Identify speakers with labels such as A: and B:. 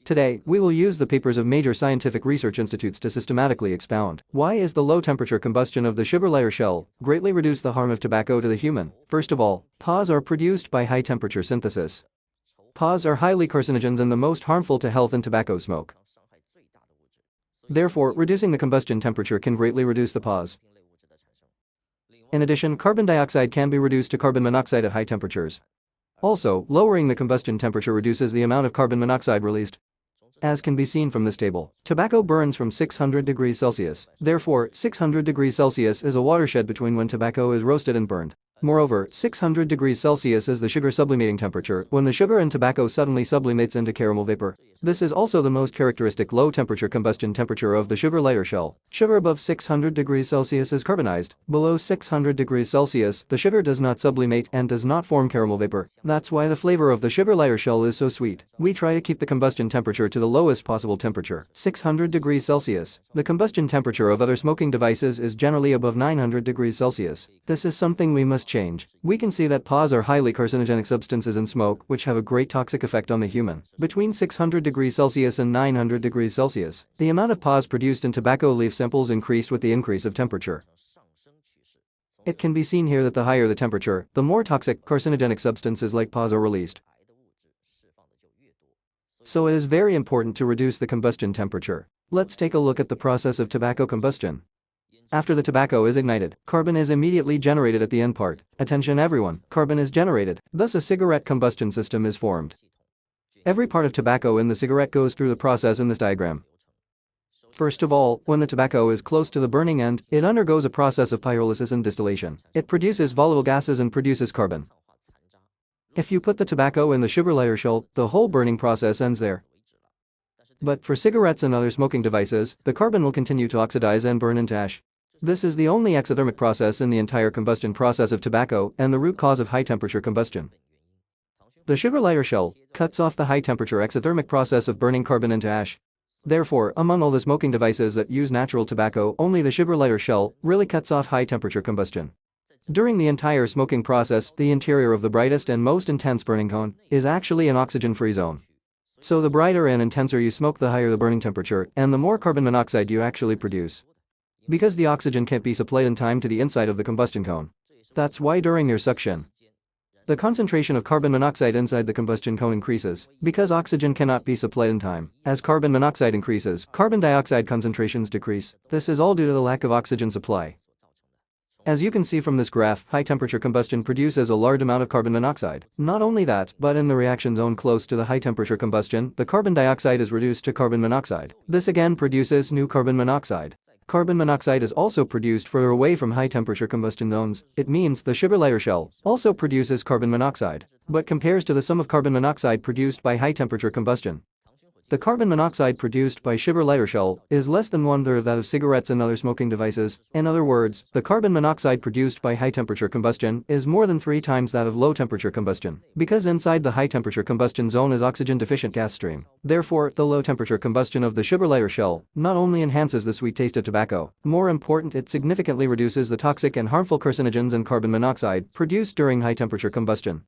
A: Today, we will use the papers of major scientific research institutes to systematically expound why is the low-temperature combustion of the sugar lighter shell greatly reduce the harm of tobacco to the human. First of all, PAHs are produced by high-temperature synthesis. PAHs are highly carcinogens and the most harmful to health in tobacco smoke. Therefore, reducing the combustion temperature can greatly reduce the PAHs. In addition, carbon dioxide can be reduced to carbon monoxide at high temperatures. Also, lowering the combustion temperature reduces the amount of carbon monoxide released. As can be seen from this table, tobacco burns from 600 degrees Celsius. Therefore, 600 degrees Celsius is a watershed between when tobacco is roasted and burned. Moreover, 600 degrees Celsius is the sugar sublimating temperature when the sugar in tobacco suddenly sublimates into caramel vapor. This is also the most characteristic low-temperature combustion temperature of the sugar lighter shell. Sugar above 600 degrees Celsius is carbonized. Below 600 degrees Celsius, the sugar does not sublimate and does not form caramel vapor. That's why the flavor of the sugar lighter shell is so sweet. We try to keep the combustion temperature to the lowest possible temperature, 600 degrees Celsius. The combustion temperature of other smoking devices is generally above 900 degrees Celsius. This is something we must change. We can see that PAHs are highly carcinogenic substances in smoke which have a great toxic effect on the human. Between 600 degrees Celsius and 900 degrees Celsius, the amount of PAHs produced in tobacco leaf samples increased with the increase of temperature. It can be seen here that the higher the temperature, the more toxic carcinogenic substances like PAHs are released. So it is very important to reduce the combustion temperature. Let's take a look at the process of tobacco combustion. After the tobacco is ignited, carbon is immediately generated at the end part. Attention everyone, carbon is generated, thus a cigarette combustion system is formed. Every part of tobacco in the cigarette goes through the process in this diagram. First of all, when the tobacco is close to the burning end, it undergoes a process of pyrolysis and distillation. It produces volatile gases and produces carbon. If you put the tobacco in the sugar lighter shell, the whole burning process ends there. But for cigarettes and other smoking devices, the carbon will continue to oxidize and burn into ash. This is the only exothermic process in the entire combustion process of tobacco and the root cause of high-temperature combustion. The sugar lighter shell cuts off the high-temperature exothermic process of burning carbon into ash. Therefore, among all the smoking devices that use natural tobacco, only the sugar lighter shell really cuts off high-temperature combustion. During the entire smoking process, the interior of the brightest and most intense burning cone is actually an oxygen-free zone. So the brighter and intenser you smoke, the higher the burning temperature and the more carbon monoxide you actually produce. Because the oxygen can't be supplied in time to the inside of the combustion cone. That's why during your suction, the concentration of carbon monoxide inside the combustion cone increases, because oxygen cannot be supplied in time. As carbon monoxide increases, carbon dioxide concentrations decrease. This is all due to the lack of oxygen supply. As you can see from this graph, high-temperature combustion produces a large amount of carbon monoxide. Not only that, but in the reaction zone close to the high-temperature combustion, the carbon dioxide is reduced to carbon monoxide. This again produces new carbon monoxide. Carbon monoxide is also produced further away from high-temperature combustion zones. It means the sugar lighter shell also produces carbon monoxide, but compares to the sum of carbon monoxide produced by high-temperature combustion. The carbon monoxide produced by sugar lighter shell is less than 1/3 of that of cigarettes and other smoking devices. In other words, the carbon monoxide produced by high-temperature combustion is more than 3 times that of low-temperature combustion, because inside the high-temperature combustion zone is oxygen-deficient gas stream. Therefore, the low-temperature combustion of the sugar lighter shell not only enhances the sweet taste of tobacco, more important, it significantly reduces the toxic and harmful carcinogens and carbon monoxide produced during high-temperature combustion.